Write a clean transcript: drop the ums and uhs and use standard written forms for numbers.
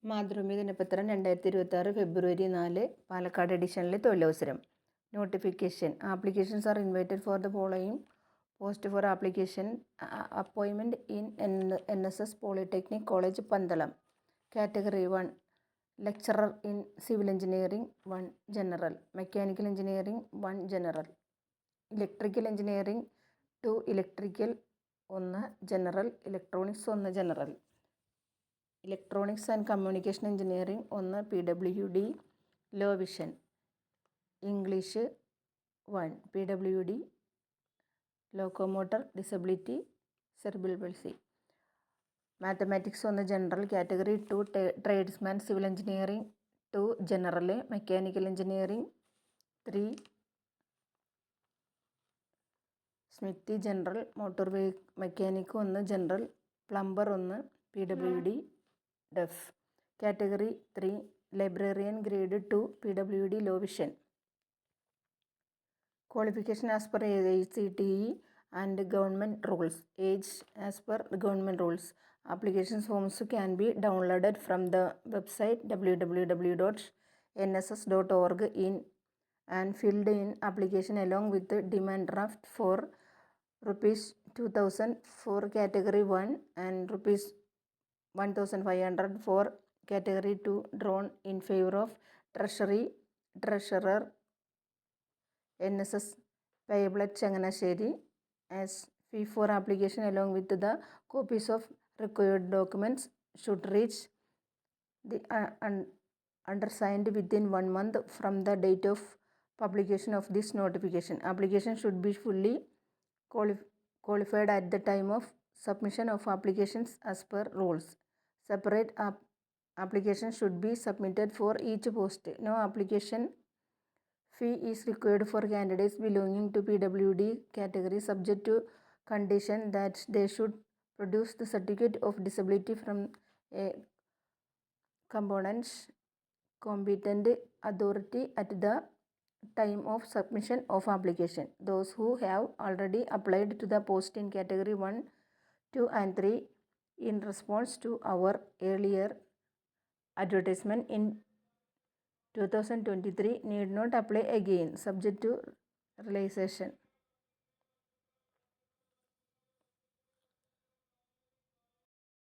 മാതൃഭൂമി ദിനപത്രം 2026 ഫെബ്രുവരി 4 പാലക്കാട് എഡിഷനിലെ തൊഴിലവസരം. Notification. Applications are invited for the following post for application appointment in NSS polytechnic college Pandalam. Category 1 lecturer in civil engineering 1 general, mechanical engineering 1 general, electrical engineering 2 electrical 1 general, electronics 1 general, electronics and communication engineering 1 PWD low vision, English 1 PWD locomotor disability cerebral palsy, mathematics 1 general, category 2 tradesman civil engineering 2 general, mechanical engineering 3 smithy general, motor mechanic 1 general, plumber 1 PWD deaf, category 3 librarian grade 2 PWD low vision. Qualification as per AICTE and government rules. Age as per government rules. Application forms can be downloaded from the website www.nss.org in and filled in application along with the demand draft for ₹2,000 for category 1 and ₹1,500 for category 2 drawn in favor of treasurer NSS payable at Changanasheri as fee for application along with the copies of required documents should reach the undersigned within 1 month from the date of publication of this notification. Application should be fully qualified at the time of submission of applications as per rules. Separate application should be submitted for each post. No application fee is required for candidates belonging to PWD category subject to condition that they should produce the certificate of disability from a competent authority at the time of submission of application. Those who have already applied to the post in category 1, 2 and 3 in response to our earlier advertisement in 2023 need not apply again subject to realization.